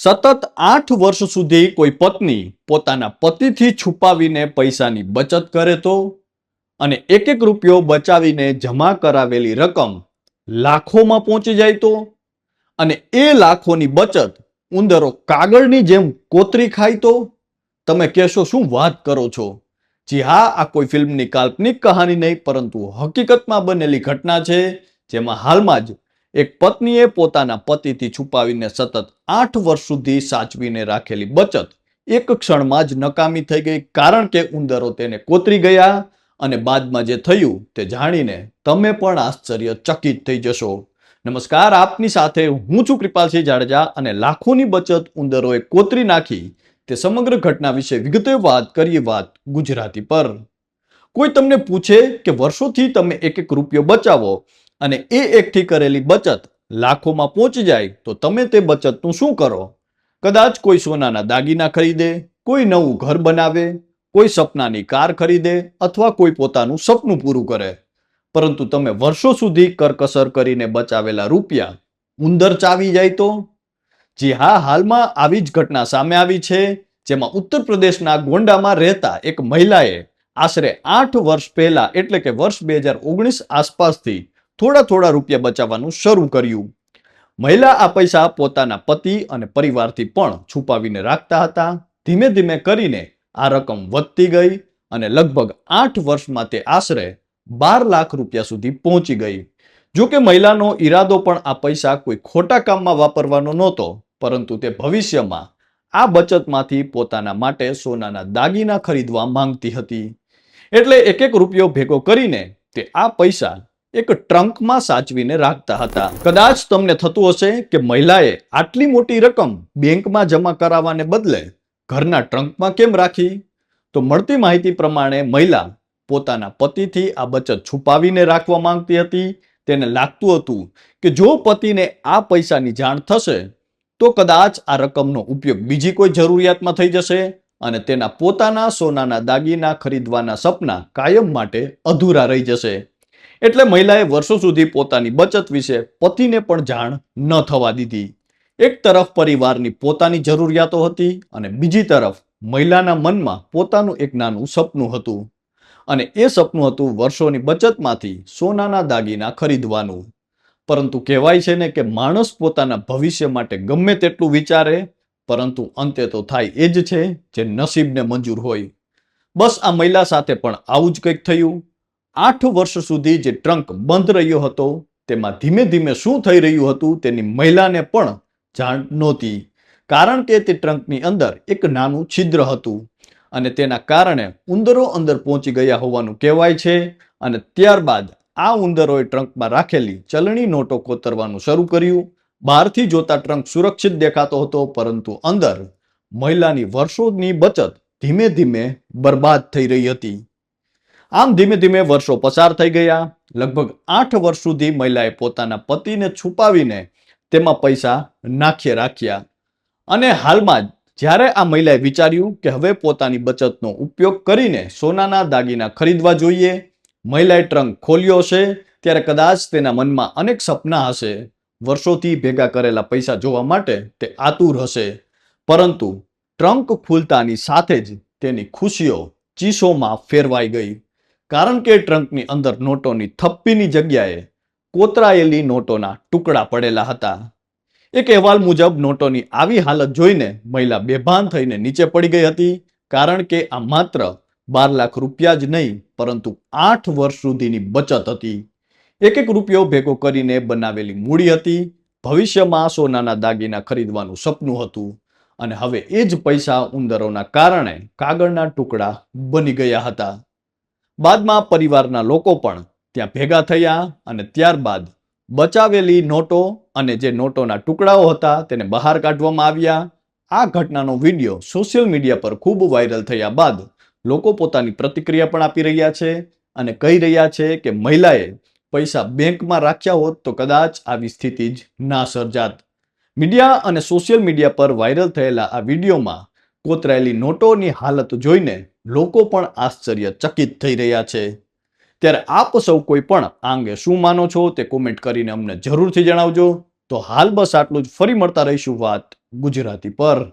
સતત 8 વર્ષ સુધી કોઈ પત્ની પોતાના પતિથી છુપાવીને પૈસાની બચત કરે તો અને એક એક રૂપિયો બચાવીને જમા કરાવેલી રકમ લાખોમાં પહોંચી જાય તો અને એ લાખોની બચત ઉંદરો કાગળની જેમ કોતરી ખાય તો તમે કહેશો શું વાત કરો છો? જી હા, આ કોઈ ફિલ્મની કાલ્પનિક કહાની નહીં પરંતુ હકીકતમાં બનેલી ઘટના છે, જેમાં હાલમાં જ એક પત્નીએ પોતાના પતિથી છુપાવીને સતત 8 વર્ષ સુધી સાચવીને રાખેલી બચત એક ક્ષણમાં જ નકામી થઈ ગઈ, કારણ કે ઉંદરો તેને કોતરી ગયા. અને બાદમાં જે થયું તે જાણીને તમે પણ આશ્ચર્યચકિત થઈ જશો. નમસ્કાર, આપની સાથે હું છું કૃપાલસિંહ જાડેજા અને લાખોની બચત ઉંદરોએ કોતરી નાખી તે સમગ્ર ઘટના વિશે વિગતે વાત કરીએ. વાત ગુજરાતી પર. કોઈ તમને પૂછે કે વર્ષોથી તમે એક એક રૂપિયો બચાવો અને એ એકઠી કરેલી બચત લાખોમાં પહોંચી જાય તો તમે તે બચતનું શું કરો? કદાચ કોઈ સોનાના દાગીના ખરીદે, કોઈ નવું ઘર બનાવે, કોઈ સપનાની કાર ખરીદે અથવા કોઈ પોતાનું સપનું પૂરું કરે. પરંતુ તમે વર્ષો સુધી કરકસર કરીને બચાવેલા રૂપિયા ઉંદર ચાવી જાય તો? જી હા, હાલમાં આવી જ ઘટના સામે આવી છે, જેમાં ઉત્તર પ્રદેશના ગોંડામાં રહેતા એક મહિલાએ આશરે 8 વર્ષ પહેલા એટલે કે વર્ષ 2019 આસપાસથી થોડા થોડા રૂપિયા બચાવવાનું શરૂ કર્યું. મહિલા આ પૈસા પોતાના પતિ અને પરિવારથી પણ છુપાવીને રાખતા હતા. ધીમે ધીમે કરીને આ રકમ વધતી ગઈ અને લગભગ 8 વર્ષમાં તે આશરે 12 લાખ રૂપિયા સુધી પહોંચી ગઈ. જો કે મહિલાનો ઈરાદો પણ આ પૈસા કોઈ ખોટા કામમાં વાપરવાનો નહોતો, પરંતુ તે ભવિષ્યમાં આ બચતમાંથી પોતાના માટે સોનાના દાગીના ખરીદવા માંગતી હતી. એટલે એક એક રૂપિયો ભેગો કરીને તે આ પૈસા એક ટ્રંકમાં સાચવીને રાખતા હતા. કદાચ તમને થતું હશે કે મહિલાએ આટલી મોટી રકમ બેંકમાં જમા કરાવવાને બદલે ઘરના ટ્રંકમાં કેમ રાખી? તો મળતી માહિતી પ્રમાણે મહિલા પોતાના પતિથી આ બચત છુપાવીને રાખવા માંગતી હતી. તેને લાગતું હતું કે જો પતિને આ પૈસાની જાણ થશે તો કદાચ આ રકમનો ઉપયોગ બીજી કોઈ જરૂરિયાતમાં થઈ જશે અને તેના પોતાના સોનાના દાગીના ખરીદવાના સપના કાયમ માટે અધૂરા રહી જશે. એટલે મહિલાએ વર્ષો સુધી પોતાની બચત વિશે પતિને પણ જાણ ન થવા દીધી. એક તરફ પરિવારની પોતાની જરૂરિયાતો હતી અને બીજી તરફ મહિલાના મનમાં પોતાનું એક નાનું સપનું હતું. અને એ સપનું હતું વર્ષોની બચતમાંથી સોનાના દાગીના ખરીદવાનું. પરંતુ કહેવાય છે ને કે માણસ પોતાના ભવિષ્ય માટે ગમે તેટલું વિચારે, પરંતુ અંતે તો થાય એ જ છે જે નસીબને મંજૂર હોય. બસ આ મહિલા સાથે પણ આવું જ કંઈક થયું. 8 વર્ષ સુધી જે ટ્રંક બંધ રહ્યો હતો તેમાં ધીમે ધીમે શું થઈ રહ્યું હતું તેની મહિલાને પણ જાણ નહોતી, કારણ કે તે ટ્રંકની અંદર એક નાનું છિદ્ર હતું અને તેના કારણે ઉંદરો અંદર પહોંચી ગયા હોવાનું કહેવાય છે. અને ત્યારબાદ આ ઉંદરોએ ટ્રંકમાં રાખેલી ચલણી નોટો કોતરવાનું શરૂ કર્યું. બહારથી જોતા ટ્રંક સુરક્ષિત દેખાતો હતો, પરંતુ અંદર મહિલાની વર્ષોની બચત ધીમે ધીમે બરબાદ થઈ રહી હતી. આમ ધીમે ધીમે વર્ષો પસાર થઈ ગયા. લગભગ 8 વર્ષ સુધી મહિલાએ પોતાના પતિને છુપાવીને તેમાં પૈસા નાખ્યા રાખ્યા. અને હાલમાં જ્યારે આ મહિલાએ વિચાર્યું કે હવે પોતાની બચતનો ઉપયોગ કરીને સોનાના દાગીના ખરીદવા જોઈએ, મહિલાએ ટ્રંક ખોલ્યો હશે ત્યારે કદાચ તેના મનમાં અનેક સપના હશે. વર્ષોથી ભેગા કરેલા પૈસા જોવા માટે તે આતુર હશે. પરંતુ ટ્રંક ખુલતાની સાથે જ તેની ખુશીઓ ચીસોમાં ફેરવાઈ ગઈ, કારણ કે ટ્રંકની અંદર નોટોની થપ્પીની જગ્યાએ કોતરાયેલી નોટોના ટુકડા પડેલા હતા. એક અહેવાલ મુજબ નોટોની આવી હાલત જોઈને મહિલા બેભાન થઈને નીચે પડી ગઈ હતી, કારણ કે આ માત્ર 12 લાખ રૂપિયા જ નહીં પરંતુ 8 વર્ષ સુધીની બચત હતી. એક એક રૂપિયો ભેગો કરીને બનાવેલી મૂડી હતી. ભવિષ્યમાં સોનાના દાગીના ખરીદવાનું સપનું હતું અને હવે એ જ પૈસા ઉંદરોના કારણે કાગળના ટુકડા બની ગયા હતા. બાદમાં પરિવારના લોકો પણ ત્યાં ભેગા થયા અને ત્યારબાદ બચાવેલી નોટો અને જે નોટોના ટુકડાઓ હતા તેને બહાર કાઢવામાં આવ્યા. આ ઘટનાનો વિડીયો સોશિયલ મીડિયા પર ખૂબ વાયરલ થયા બાદ લોકો પોતાની પ્રતિક્રિયા પણ આપી રહ્યા છે અને કહી રહ્યા છે કે મહિલાએ પૈસા બેંકમાં રાખ્યા હોત તો કદાચ આવી સ્થિતિ જ ના સર્જાત. મીડિયા અને સોશિયલ મીડિયા પર વાયરલ થયેલા આ વિડીયોમાં કોતરાયેલી નોટોની હાલત જોઈને લોકો પણ આશ્ચર્યચકિત થઈ રહ્યા છે. ત્યારે આપ સૌ કોઈ પણ આ અંગે શું માનો છો તે કોમેન્ટ કરીને અમને જરૂરથી જણાવજો. તો હાલ બસ આટલું જ. ફરી મળતા રહીશું વાત ગુજરાતી પર.